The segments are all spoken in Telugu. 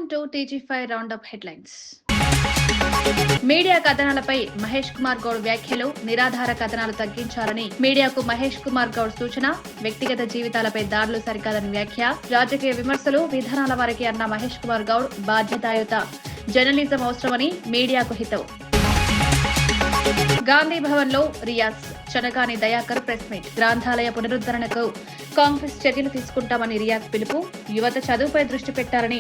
Welcome to TG five roundup headlines. Media కథనాలపై మహేష్ కుమార్ గౌడ్ వ్యాఖ్యలు. నిరాధార కథనాలు తగ్గించాలని మీడియాకు మహేష్ కుమార్ గౌడ్ సూచన. వ్యక్తిగత జీవితాలపై దాడులు సరికాదని వ్యాఖ్య. రాజకీయ విమర్శలు విధానాల వారికి అన్న మహేష్ కుమార్ గౌడ్. బాధ్యతాయుత జర్నలిజం అవసరమని మీడియాకు హితవు. గాంధీ భవన్ లో రియాజ్. Chanagani Dayakar press meet. గ్రంథాలయ పునరుద్ధరణకు కాంగ్రెస్ చర్యలు తీసుకుంటామని రియాజ్ పిలుపు. యువత చదువుపై దృష్టి పెట్టాలని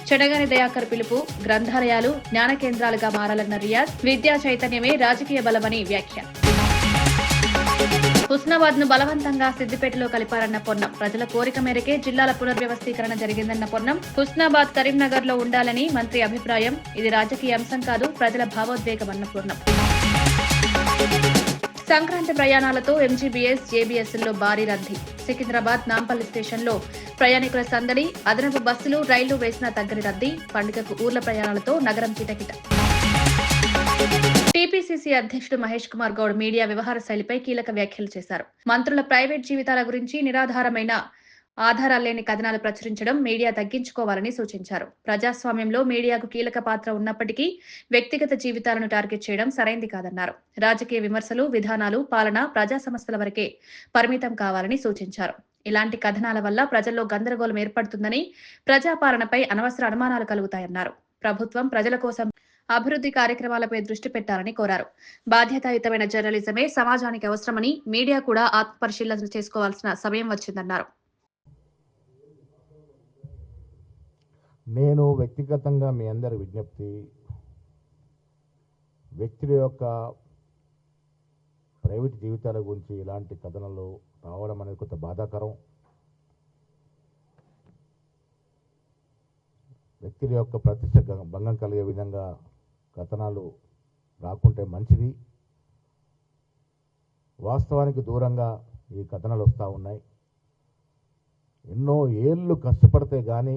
చనగాని దయాకర్ పిలుపు. గ్రంథాలయాలు జ్ఞాన కేంద్రాలుగా మారాలన్న రియాజ్. విద్యా చైతన్యమే రాజకీయ బలమని వ్యాఖ్య. హుస్నాబాద్ ను బలవంతంగా సిద్దిపేటలో కలిపారన్న పొన్నం. ప్రజల కోరిక మేరకే జిల్లాల పునర్వ్యవస్థీకరణ జరిగిందన్న పొన్నం. హుస్నాబాద్ కరీంనగర్ లో ఉండాలని మంత్రి అభిప్రాయం. ఇది రాజకీయ అంశం కాదు, ప్రజల భావోద్వేగమన్న పొన్నం. సంక్రాంతి ప్రయాణాలతో ఎంజీబీఎస్ జేబీఎస్ లో భారీ రద్దీ. సికింద్రాబాద్ నాంపల్లి స్టేషన్లో ప్రయాణికుల సందడి. అదనపు బస్సులు రైళ్లు వేసిన తగ్గని రద్దీ. పండుగకు ఊర్ల ప్రయాణాలతో నగరం కిటకిట. టీపీసీసీ అధ్యక్షుడు మహేష్ కుమార్ గౌడ్ మీడియా వ్యవహార శైలిపై కీలక వ్యాఖ్యలు చేశారు. మంత్రుల ప్రైవేట్ జీవితాల గురించి నిరాధారమైన ఆధారాలు లేని కథనాలు ప్రచురించడం మీడియా తగ్గించుకోవాలని సూచించారు. ప్రజాస్వామ్యంలో మీడియాకు కీలక పాత్ర ఉన్నప్పటికీ వ్యక్తిగత జీవితాలను టార్గెట్ చేయడం సరైంది కాదన్నారు. రాజకీయ విమర్శలు విధానాలు పాలన ప్రజా సమస్యల వరకే పరిమితం కావాలని సూచించారు. ఇలాంటి కథనాల వల్ల ప్రజల్లో గందరగోళం ఏర్పడుతుందని, ప్రజాపాలనపై అనవసర అనుమానాలు కలుగుతాయన్నారు. ప్రభుత్వం ప్రజల కోసం అభివృద్ధి కార్యక్రమాలపై దృష్టి పెట్టాలని కోరారు. బాధ్యతాయుతమైన జర్నలిజమే సమాజానికి అవసరమని, మీడియా కూడా ఆత్మపరిశీలన చేసుకోవాల్సిన సమయం వచ్చిందన్నారు. నేను వ్యక్తిగతంగా మీ అందరి విజ్ఞప్తి, వ్యక్తుల యొక్క ప్రైవేట్ జీవితాల గురించి ఇలాంటి కథనాలు రావడం అనేది కొంత బాధాకరం. వ్యక్తుల యొక్క ప్రతిష్ట భంగం కలిగే విధంగా కథనాలు రాకుంటే మంచిది. వాస్తవానికి దూరంగా ఈ కథనాలు వస్తూ ఉన్నాయి. ఎన్నో ఏళ్ళు కష్టపడితే కానీ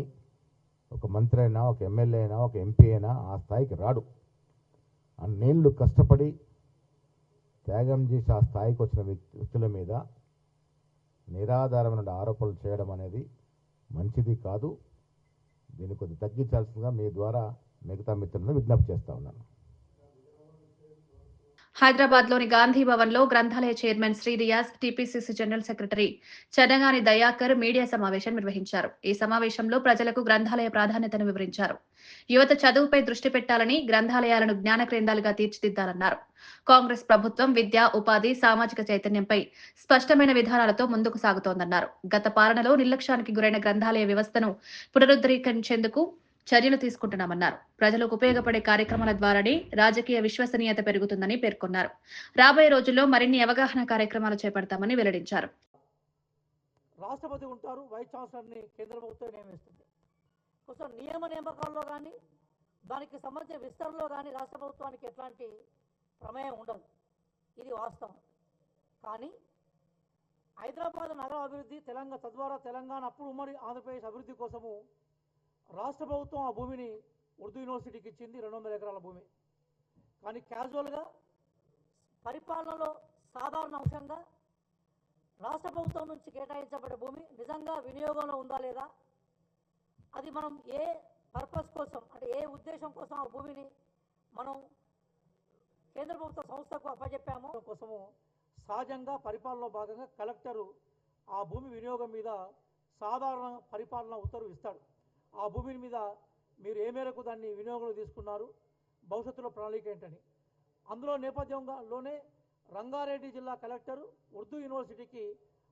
ఒక మంత్రి అయినా, ఒక ఎమ్మెల్యే అయినా, ఒక ఎంపీ అయినా ఆ స్థాయికి రాడు. అన్నేళ్ళు కష్టపడి త్యాగం చేసి ఆ స్థాయికి వచ్చిన వ్యక్తుల మీద నిరాధారమైన ఆరోపణలు చేయడం అనేది మంచిది కాదు. దీన్ని కొద్దిగా తగ్గించాల్సిందిగా మీ ద్వారా మిగతా మిత్రులను విజ్ఞప్తి చేస్తా ఉన్నాను. హైదరాబాద్ లోని గాంధీ భవన్ లో గ్రంథాలయ chairman Shri Riyaz, TPCC general secretary Chanagani Dayakar media సమావేశం నిర్వహించారు. ఈ సమావేశంలో ప్రజలకు గ్రంథాలయ ప్రాధాన్యతను వివరించారు. యువత చదువుపై దృష్టి పెట్టాలని, గ్రంథాలయాలను జ్ఞాన కేంద్రాలుగా తీర్చిదిద్దాలన్నారు. కాంగ్రెస్ ప్రభుత్వం విద్య, ఉపాధి, సామాజిక చైతన్యంపై స్పష్టమైన విధానాలతో ముందుకు సాగుతోందన్నారు. గత పాలనలో నిర్లక్ష్యానికి గురైన గ్రంథాలయ వ్యవస్థను పునరుద్ధరించేందుకు చర్యలు తీసుకుంటున్నామన్నారు. ప్రజలకు ఉపయోగపడే కార్యక్రమాల ద్వారానే రాజకీయ విశ్వసనీయత పెరుగుతుందని పేర్కొన్నారు. రాబోయే రోజుల్లో మరిన్ని అవగాహన కార్యక్రమాలు చేపడతామని వెల్లడించారు. రాష్ట్రపతి ఉంటారు, వైస్ ఛాన్సలర్ని కేంద్ర ప్రభుత్వం నియమిస్తుంది. కొంచెం నియామకాల్లో కానీ దానికి సంబంధించిన విస్తరణలో కానీ రాష్ట్ర ప్రభుత్వానికి ఎట్లాంటి ప్రమేయం ఉండదు. ఇది వాస్తవం. కానీ హైదరాబాద్ నగర అభివృద్ధి, తద్వారా తెలంగాణ అప్పుడు ఉమ్మడి ఆంధ్రప్రదేశ్ అభివృద్ధి కోసము రాష్ట్ర ప్రభుత్వం ఆ భూమిని ఉర్దూ యూనివర్సిటీకి ఇచ్చింది, 200 ఎకరాల భూమి. కానీ క్యాజువల్గా పరిపాలనలో సాధారణ అంశంగా రాష్ట్ర ప్రభుత్వం నుంచి కేటాయించబడే భూమి నిజంగా వినియోగంలో ఉందా లేదా, అది మనం ఏ పర్పస్ కోసం, అంటే ఏ ఉద్దేశం కోసం ఆ భూమిని మనం కేంద్ర ప్రభుత్వ సంస్థకు అప్పచెప్పామో కోసము సహజంగా పరిపాలనలో భాగంగా కలెక్టరు ఆ భూమి వినియోగం మీద సాధారణ పరిపాలన ఉత్తర్వు ఇస్తాడు. ఆ భూమి మీద మీరు ఏ మేరకు దాన్ని వినియోగంలో తీసుకున్నారు, భవిష్యత్తులో ప్రణాళిక ఏంటని. అందులో నేపథ్యంలోనే రంగారెడ్డి జిల్లా కలెక్టరు ఉర్దూ యూనివర్సిటీకి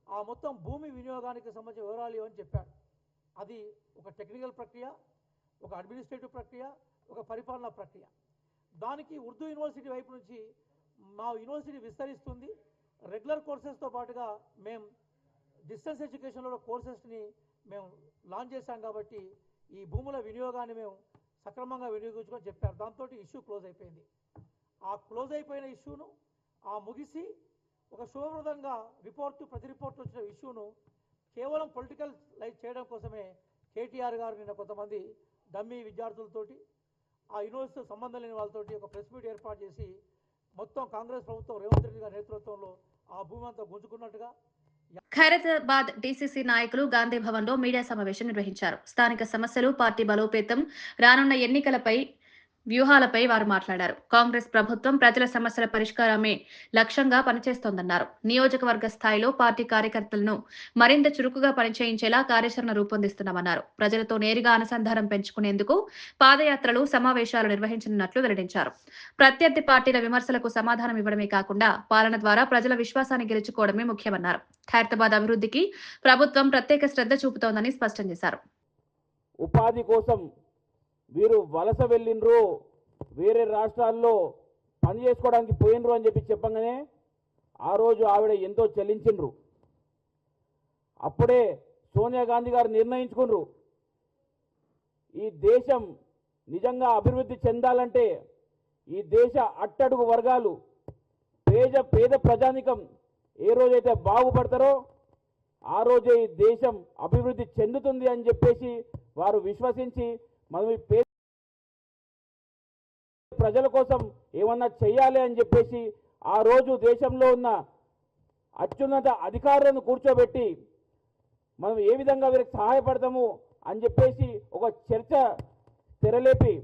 ఆ మొత్తం భూమి వినియోగానికి సంబంధించిన వివరాలు ఇవ్వని చెప్పాడు. అది ఒక టెక్నికల్ ప్రక్రియ, ఒక అడ్మినిస్ట్రేటివ్ ప్రక్రియ, ఒక పరిపాలనా ప్రక్రియ. దానికి ఉర్దూ యూనివర్సిటీ వైపు నుంచి మా యూనివర్సిటీ విస్తరిస్తుంది, రెగ్యులర్ కోర్సెస్తో పాటుగా మేము డిస్టెన్స్ ఎడ్యుకేషన్లో కోర్సెస్ని మేము లాంచ్ చేశాం. కాబట్టి ఈ భూముల వినియోగాన్ని మేము సక్రమంగా వినియోగించుకొని చెప్పారు. దాంతో ఇష్యూ క్లోజ్ అయిపోయింది. ఆ క్లోజ్ అయిపోయిన ఇష్యూను ముగిసి ఒక శుభప్రదంగా ప్రతి రిపోర్ట్ వచ్చిన ఇష్యూను కేవలం పొలిటికల్ లైట్ చేయడం కోసమే కేటీఆర్ గారు నిన్న కొంతమంది డమ్మీ విద్యార్థులతోటి, ఆ యూనివర్సిటీ సంబంధం లేని వాళ్ళతోటి ఒక ప్రెస్ మీట్ ఏర్పాటు చేసి మొత్తం కాంగ్రెస్ ప్రభుత్వం రేవంత్ రెడ్డి గారి నేతృత్వంలో ఆ భూమి అంతా గుంజుకున్నట్టుగా, ఖైరతాబాద్ డీసీసీ నాయకులు గాంధీ భవన్ లో మీడియా సమావేశం నిర్వహించారు. స్థానిక సమస్యలు, పార్టీ బలోపేతం, రానున్న ఎన్నికలపై వ్యూహాలపై వారు మాట్లాడారు. కాంగ్రెస్ ప్రభుత్వం ప్రజల సమస్యల పరిష్కారమే లక్ష్యంగా పనిచేస్తోందన్నారు. నియోజకవర్గ స్థాయిలో పార్టీ కార్యకర్తలను మరింత చురుకుగా పనిచేయించేలా కార్యాచరణ రూపొందిస్తున్నామన్నారు. ప్రజలతో నేరుగా అనుసంధానం పెంచుకునేందుకు పాదయాత్రలు, సమావేశాలు నిర్వహించనున్నట్లు వెల్లడించారు. ప్రత్యర్థి పార్టీల విమర్శలకు సమాధానం ఇవ్వడమే కాకుండా పాలన ద్వారా ప్రజల విశ్వాసాన్ని గెలుచుకోవడమే ముఖ్యమన్నారు. ఖైరతాబాద్ అభివృద్ధికి ప్రభుత్వం ప్రత్యేక శ్రద్ధ చూపుతోందని స్పష్టం చేశారు. ఉపాధి కోసం వీరు వలస వెళ్ళిండ్రు, వేరే రాష్ట్రాల్లో పని చేసుకోవడానికి పోయినరు అని చెప్పంగానే ఆ రోజు ఆవిడ ఎంతో చెల్లించిండ్రు. అప్పుడే సోనియా గాంధీ గారు నిర్ణయించుకున్నారు, ఈ దేశం నిజంగా అభివృద్ధి చెందాలంటే ఈ దేశ అట్టడుగు వర్గాలు, పేద ప్రజానికం ఏ రోజైతే బాగుపడతారో ఆ రోజే ఈ దేశం అభివృద్ధి చెందుతుంది అని చెప్పేసి వారు విశ్వసించి మనం ఈ పేద ప్రజల కోసం ఏమన్నా చెయ్యాలి అని చెప్పేసి ఆ రోజు దేశంలో ఉన్న అత్యున్నత అధికారులను కూర్చోబెట్టి మనం ఏ విధంగా వీరికి సహాయపడతాము అని చెప్పేసి ఒక చర్చ తెరలేపి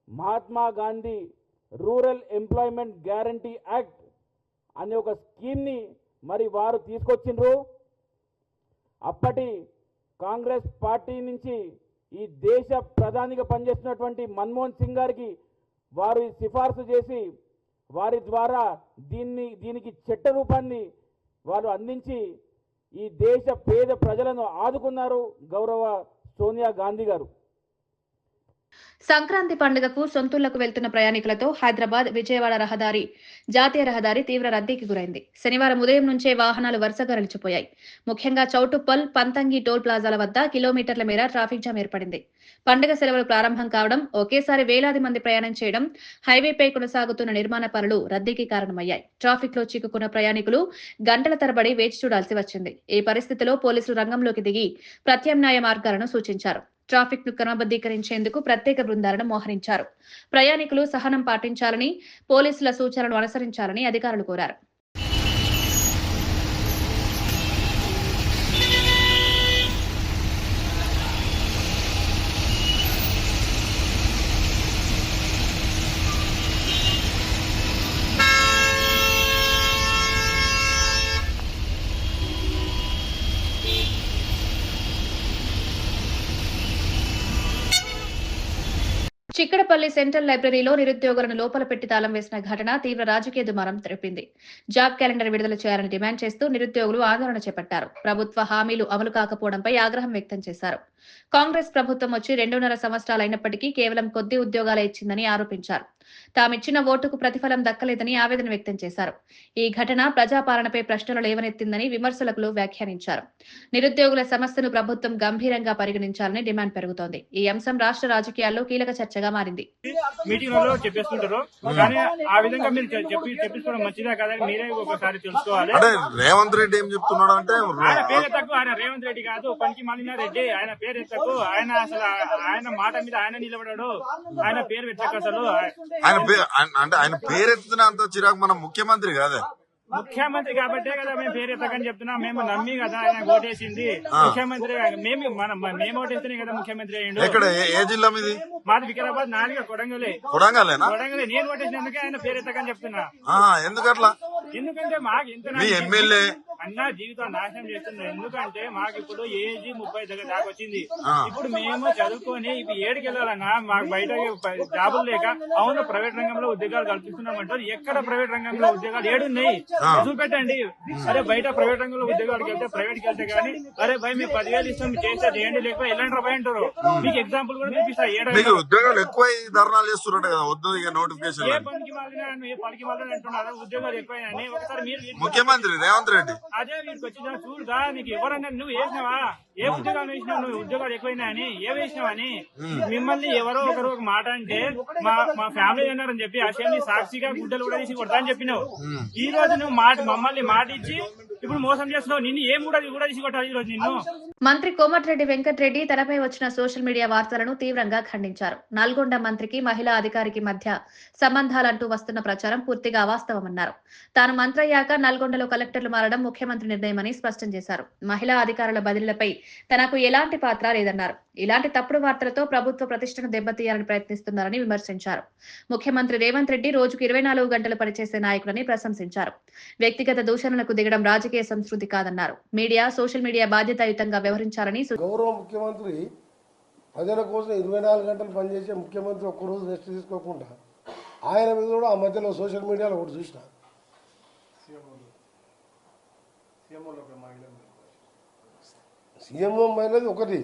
Mahatma Gandhi rural employment guarantee act అనే ఒక స్కీమ్ని మరి వారు తీసుకొచ్చిండ్రు. అప్పటి కాంగ్రెస్ పార్టీ నుంచి ఈ దేశ ప్రధానిగా పనిచేస్తున్నటువంటి మన్మోహన్ సింగ్ గారికి వారు సిఫార్సు చేసి వారి ద్వారా దీనికి చట్ట రూపాన్ని వారు అందించి ఈ దేశ పేద ప్రజలను ఆదుకున్నారు గౌరవ సోనియా గాంధీ గారు. సంక్రాంతి పండుగకు సొంతూళ్లకు వెళ్తున్న ప్రయాణికులతో హైదరాబాద్ విజయవాడ జాతీయ రహదారి తీవ్ర రద్దీకి గురైంది. శనివారం ఉదయం నుంచే వాహనాలు వరుసగా నిలిచిపోయాయి. ముఖ్యంగా చౌటుప్పల్, పంతంగి టోల్ ప్లాజాల వద్ద కిలోమీటర్ల మేర ట్రాఫిక్ జామ్ ఏర్పడింది. పండుగ సెలవులు ప్రారంభం కావడం, ఒకేసారి వేలాది మంది ప్రయాణం చేయడం, హైవేపై కొనసాగుతున్న నిర్మాణ పనులు రద్దీకి కారణమయ్యాయి. ట్రాఫిక్ లో చిక్కుకున్న ప్రయాణికులు గంటల తరబడి వేచి చూడాల్సి వచ్చింది. ఈ పరిస్థితిలో పోలీసులు రంగంలోకి దిగి ప్రత్యామ్నాయ మార్గాలను సూచించారు. ట్రాఫిక్ ను క్రమబద్దీకరించేందుకు ప్రత్యేక బృందాలను మోహరించారు. ప్రయాణికులు సహనం పాటించాలని, పోలీసుల సూచనలను అనుసరించాలని అధికారులు కోరారు. చిక్కడపల్లి సెంట్రల్ లైబ్రరీలో నిరుద్యోగులను లోపల పెట్టి తాళం వేసిన ఘటన తీవ్ర రాజకీయ దుమారం తెరపింది. జాబ్ క్యాలెండర్ విడుదల చేయాలని డిమాండ్ చేస్తూ నిరుద్యోగులు ఆందోళన చేపట్టారు. ప్రభుత్వ హామీలు అమలు కాకపోవడంపై ఆగ్రహం వ్యక్తం చేశారు. కాంగ్రెస్ ప్రభుత్వం వచ్చి 2.5 సంవత్సరాలైనప్పటికీ కేవలం కొద్ది ఉద్యోగాలే ఇచ్చిందని ఆరోపించారు. తామిచ్చిన ఓటుకు ప్రతిఫలం దక్కలేదని ఆవేదన వ్యక్తం చేశారు. ఈ ఘటన ప్రజాపాలనపై ప్రశ్నలు లేవనెత్తిందని విమర్శకులు వ్యాఖ్యానించారు. నిరుద్యోగుల సమస్యను ప్రభుత్వం గంభీరంగా పరిగణించాలని డిమాండ్ పెరుగుతోంది. ఈ అంశం రాష్ట్ర రాజకీయాల్లో కీలక చర్చగా మారింది. మీటింగ్లలో చెప్పేస్తుంటారు, కానీ ఆ విధంగా మీరు చెప్పిస్తున్న మంచిదా కాదని మీరే ఒకసారి తెలుసుకోవాలి. అంటే రేవంత్ రెడ్డి ఏం చెప్తున్నాడు అంటే ఆయన పేరు తక్కువ, ఆయన రేవంత్ రెడ్డి కాదు, పనికి మాలిన రెడ్డి. ఆయన పేరు తక్కువ, ఆయన అసలు ఆయన మాట మీద ఆయన నిలబడాడు. ఆయన పేరు పెట్టక అసలు ఆయన పేరు ఎత్తుతున్నంత చిరాకు మన ముఖ్యమంత్రి కాదే. ముఖ్యమంత్రి కాబట్టే కదా మేము పేరు ఎత్తకని చెప్తున్నాం. మేము నమ్మి కదా ఆయన ఓటేసింది. ముఖ్యమంత్రి మేము ఓటేస్తేనే కదా ముఖ్యమంత్రి అయ్యిండు. ఎక్కడ ఏ జిల్లా మీది? మాది వికారాబాద్, నాలుగు కొడంగలే. కొడంగలేనా? కొడంగలే. నేను ఓటేసినందుకే ఆయన పేరు ఎత్తకని చెప్తున్నా. ఎందుకట్లా? ఎందుకంటే మాకు ఎంత ఎమ్మెల్యే అన్న జీవితం నాశనం చేస్తున్నారు. ఎందుకంటే మాకు ఇప్పుడు ఏజ్ 30 దాకా వచ్చింది. ఇప్పుడు మేము చదువుకొని ఇప్పుడు ఏడికి వెళ్ళాలన్నా మాకు బయట జాబులు లేక, అవును ప్రైవేట్ రంగంలో ఉద్యోగాలు కల్పిస్తున్నామంటారు. ఎక్కడ ప్రైవేట్ రంగంలో ఉద్యోగాలు ఏడున్నాయి చూపెట్టండి. అరే బయట ప్రైవేట్ రంగంలో ఉద్యోగాలకు వెళ్తే, ప్రైవేట్కి వెళ్తే కానీ అరే భయ్ మేము 10,000 ఇస్తాం చేస్తే చేయండి, లేకపోతే ఎలాంటి భయ అంటారు. మీకు ఎగ్జాంపుల్ కూడా చూపిస్తా. ఉద్యోగాలు ఎక్కువ ధర్నాలు చేస్తున్నట్టు కదా, వద్దు నోటిఫికేషన్. ఏ పనికి మాలిన అంటున్నారు ఉద్యోగాలు ఎక్కువైనా. ఒకసారి మీరు ముఖ్యమంత్రి రేవంత్ రెడ్డి అదే వీరికి వచ్చిన చూడదా, నీకు ఎవరన్నా నువ్వు వేసినావా, ఏ ఉద్యోగాలు వేసినావు, నువ్వు ఉద్యోగాలు ఎక్కువైనా అని ఏ వేసినావా అని మిమ్మల్ని ఎవరో ఒకరు ఒక మాట అంటే మా ఫ్యామిలీ అన్నారని చెప్పి అసెంబ్లీ సాక్షిగా గుడ్డలు కూడా తీసి కొడతా అని చెప్పినావు. ఈ రోజు నువ్వు మమ్మల్ని మాట ఇచ్చి ఇప్పుడు మోసం చేస్తున్నావు. నిన్ను ఏం కూడా తీసి కొట్టాలి ఈ రోజు నిన్ను. మంత్రి కోమటిరెడ్డి వెంకటరెడ్డి తనపై వచ్చిన సోషల్ మీడియా వార్తలను తీవ్రంగా ఖండించారు. నల్గొండ మంత్రికి మహిళా అధికారికి మధ్య సంబంధాలంటూ వస్తున్న ప్రచారం పూర్తిగా అవాస్తవమన్నారు. తాను మంత్రయ్యాక నల్గొండలో కలెక్టర్లు మారడం ముఖ్యమంత్రి నిర్ణయమని స్పష్టం చేశారు. మహిళా అధికారుల బదిలీలపై తనకు ఎలాంటి పాత్ర లేదన్నారు. ఇలాంటి తప్పుడు వార్తలతో ప్రభుత్వ ప్రతిష్టను దెబ్బతీయాలని ప్రయత్నిస్తున్నారని విమర్శించారు. ముఖ్యమంత్రి రేవంత్ రెడ్డి రోజుకు 24 గంటలు పనిచేసే నాయకులని ప్రశంసించారు. వ్యక్తిగత దూషణలకు దిగడం రాజకీయ సంస్కృతి కాదన్నారు. మీడియా, సోషల్ మీడియా బాధ్యతాయుతంగా వ్యవహరించాలని గౌరవ ముఖ్యమంత్రి ప్రజల కోసం 24 గంటలు పనిచేసే ముఖ్యమంత్రి ఒక్కరోజు రెస్ట్ తీసుకోకుండా ఆయన మీద కూడా ఆ మధ్యలో సోషల్ మీడియాలో ఒకటి చూసిన సీఎంఓ మహిళది ఒకటి,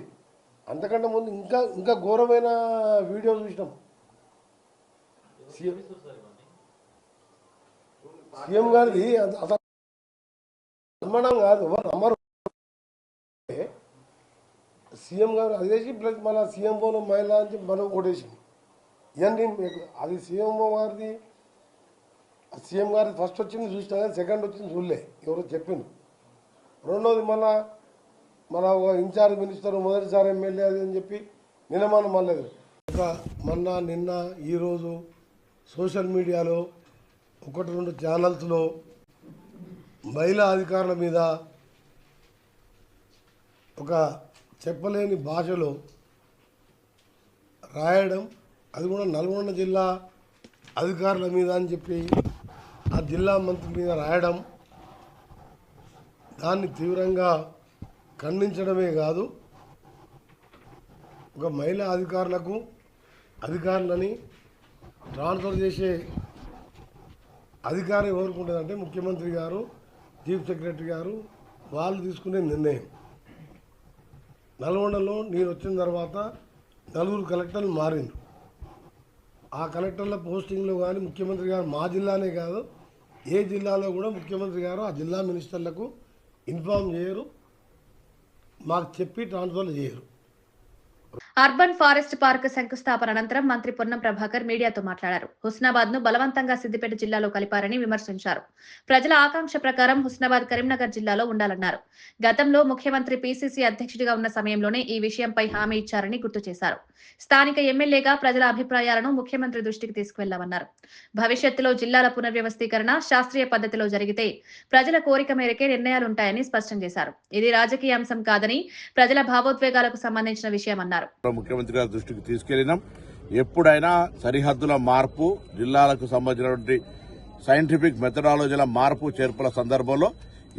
అంతకంటే ముందు ఇంకా ఘోరమైన వీడియో చూసినాం. సీఎం గారిది అసలు నమ్మడం కాదు, ఎవరు నమ్మరు. సీఎం గారు అదేసి ప్లస్ మళ్ళీ సీఎంఓలో మహిళ అని మనం కొట్టేసింది. ఇవన్నీ అది సీఎంఓ గారిది, సీఎం గారి ఫస్ట్ వచ్చింది చూసినా కానీ సెకండ్ వచ్చింది చూడలే, ఎవరో చెప్పింది. రెండోది మన ఇన్ఛార్జ్ మినిస్టర్ మొదటిసారి ఎమ్మెల్యే అది అని చెప్పి నిన్నమానం మళ్ళీ నిన్న ఈరోజు సోషల్ మీడియాలో 1-2 ఛానల్స్లో మహిళా అధికారుల మీద ఒక చెప్పలేని భాషలో రాయడం, అది కూడా నల్గొండ జిల్లా అధికారుల మీద అని చెప్పి ఆ జిల్లా మంత్రి మీద రాయడం, దాన్ని తీవ్రంగా ఖండించడమే కాదు, ఒక మహిళా అధికారులని ట్రాన్స్ఫర్ చేసే అధికారం ఎవరికి ఉంటుందంటే ముఖ్యమంత్రి గారు, చీఫ్ సెక్రటరీ గారు, వాళ్ళు తీసుకునే నిర్ణయం. నల్గొండలో నేను వచ్చిన తర్వాత 4 కలెక్టర్లు మారిండ్రు. ఆ కలెక్టర్ల పోస్టింగ్లో కానీ ముఖ్యమంత్రి గారు మా జిల్లానే కాదు ఏ జిల్లాలో కూడా ముఖ్యమంత్రి గారు ఆ జిల్లా మినిస్టర్లకు ఇన్ఫార్మ్ చేయరు, మాకు చెప్పి ట్రాన్స్ఫర్లు చేయరు. అర్బన్ ఫారెస్ట్ పార్క్ శంకుస్థాపన అనంతరం మంత్రి పొన్నం ప్రభాకర్ మీడియాతో మాట్లాడారు. హుస్నాబాద్ ను బలవంతంగా సిద్దిపేట జిల్లాలో కలిపారని విమర్శించారు. ప్రజల ఆకాంక్ష ప్రకారం హుస్నాబాద్ కరీంనగర్ జిల్లాలో ఉండాలన్నారు. గతంలో ముఖ్యమంత్రి పీసీసీ అధ్యక్షుడిగా ఉన్న సమయంలోనే ఈ విషయంపై హామీ ఇచ్చారని గుర్తు చేశారు. స్థానిక ఎమ్మెల్యేగా ప్రజల అభిప్రాయాలను ముఖ్యమంత్రి దృష్టికి తీసుకువెళ్లామన్నారు. భవిష్యత్తులో జిల్లాల పునర్వ్యవస్థీకరణ శాస్త్రీయ పద్ధతిలో జరిగితే ప్రజల కోరిక మేరకే నిర్ణయాలుంటాయని స్పష్టం చేశారు. ఇది రాజకీయ అంశం కాదని ప్రజల భావోద్వేగాలకు సంబంధించిన విషయమన్నారు. ముఖ్యమంత్రి గారి దృష్టికి తీసుకెళ్లినాం. ఎప్పుడైనా సరిహద్దుల మార్పు, జిల్లాలకు సంబంధించినటువంటి సైంటిఫిక్ మెథడాలజీల మార్పు చేర్పుల సందర్భంలో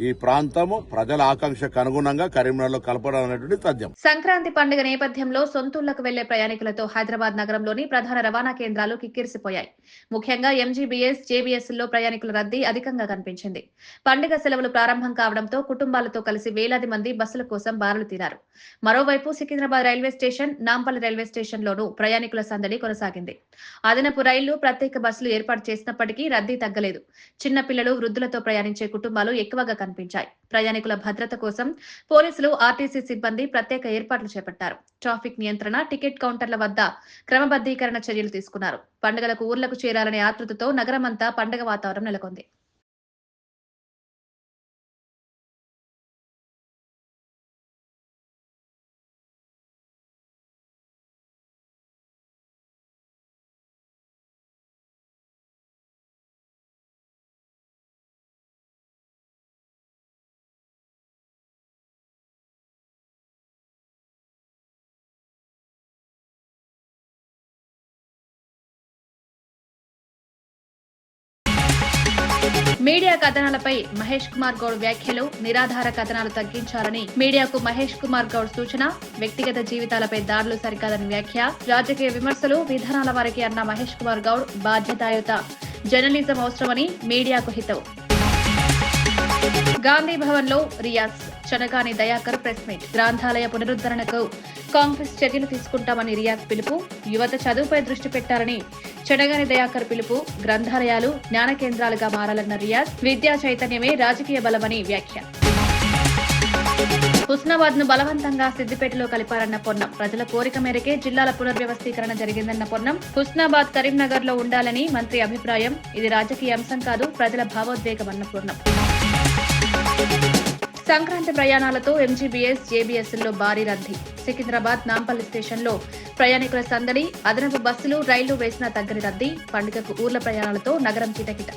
ఈ ప్రాంతము ప్రజల ఆకాంక్షకు అనుగుణంగా కరీంనగర్లో కలపడం అనేటువంటి తథ్యం. సంక్రాంతి పండుగ నేపథ్యంలో సొంతూళ్లకు వెళ్లే ప్రయాణికులతో హైదరాబాద్ నగరంలోని ప్రధాన రవాణా కేంద్రాలు కిక్కిరిసిపోయాయి. ముఖ్యంగా ఎంజీబీఎస్, జేబీఎస్ లో ప్రయాణికుల రద్దీ అధికంగా కనిపించింది. పండుగ సెలవులు ప్రారంభం కావడంతో కుటుంబాలతో కలిసి వేలాది మంది బస్సుల కోసం బారులు తీరారు. మరోవైపు Secunderabad railway station, Nampally railway స్టేషన్లోనూ ప్రయాణికుల సందడి కొనసాగింది. అదనపు రైళ్లు, ప్రత్యేక బస్సులు ఏర్పాటు చేసినప్పటికీ రద్దీ తగ్గలేదు. చిన్న పిల్లలు, వృద్ధులతో ప్రయాణించే కుటుంబాలు ఎక్కువగా కనిపించాయి. ప్రయాణికుల భద్రత కోసం పోలీసులు, ఆర్టీసీ సిబ్బంది ప్రత్యేక ఏర్పాట్లు చేపట్టారు. ట్రాఫిక్ నియంత్రణ, టికెట్ కౌంటర్ల వద్ద క్రమబద్దీకరణ చర్యలు తీసుకున్నారు. పండుగలకు ఊర్లకు చేరాలనే ఆతృతతో నగరమంతా పండుగ వాతావరణం నెలకొంది. మీడియా కథనాలపై మహేష్ కుమార్ గౌడ్ వ్యాఖ్యలు, నిరాధార కథనాలు తగ్గించాలని మీడియాకు మహేష్ కుమార్ గౌడ్ సూచన, వ్యక్తిగత జీవితాలపై దాడులు సరికాదని వ్యాఖ్య, రాజకీయ విమర్శలు విధానాల వారికి అన్న మహేష్ కుమార్ గౌడ్, బాధ్యతాయుత జర్నలిజం అవసరమని మీడియాకు హితవు. గాంధీ భవన్ లో రియాజ్, చనకాని దయాకర్ ప్రెస్ మీట్. గ్రంథాలయ పునరుద్ధరణకు కాంగ్రెస్ చర్యలు తీసుకుంటామని రియాజ్ పిలుపు. యువత చదువుపై దృష్టి పెట్టారని చనగాని దయాకర్ పిలుపు. గ్రంథాలయాలు జ్ఞాన కేంద్రాలుగా మారాలన్న రియాజ్. విద్యా చైతన్యమే రాజకీయ బలమని వ్యాఖ్య. హుస్నాబాద్ ను బలవంతంగా సిద్దిపేటలో కలిపారన్న పొన్నం. ప్రజల కోరిక మేరకే జిల్లాల పునర్వ్యవస్థీకరణ జరిగిందన్న పొన్నం. హుస్నాబాద్ కరీంనగర్ లో ఉండాలని మంత్రి అభిప్రాయం. ఇది రాజకీయ అంశం కాదు, ప్రజల భావోద్వేగమన్న పొన్నం. సంక్రాంతి ప్రయాణాలతో ఎంజీబీఎస్, జేబీఎస్లో భారీ రద్దీ. సికింద్రాబాద్ నాంపల్లి స్టేషన్లో ప్రయాణికుల సందడి. అదనపు బస్సులు, రైళ్లు వేసిన తగ్గని రద్దీ. పండుగకు ఊర్ల ప్రయాణాలతో నగరం కిటకిట.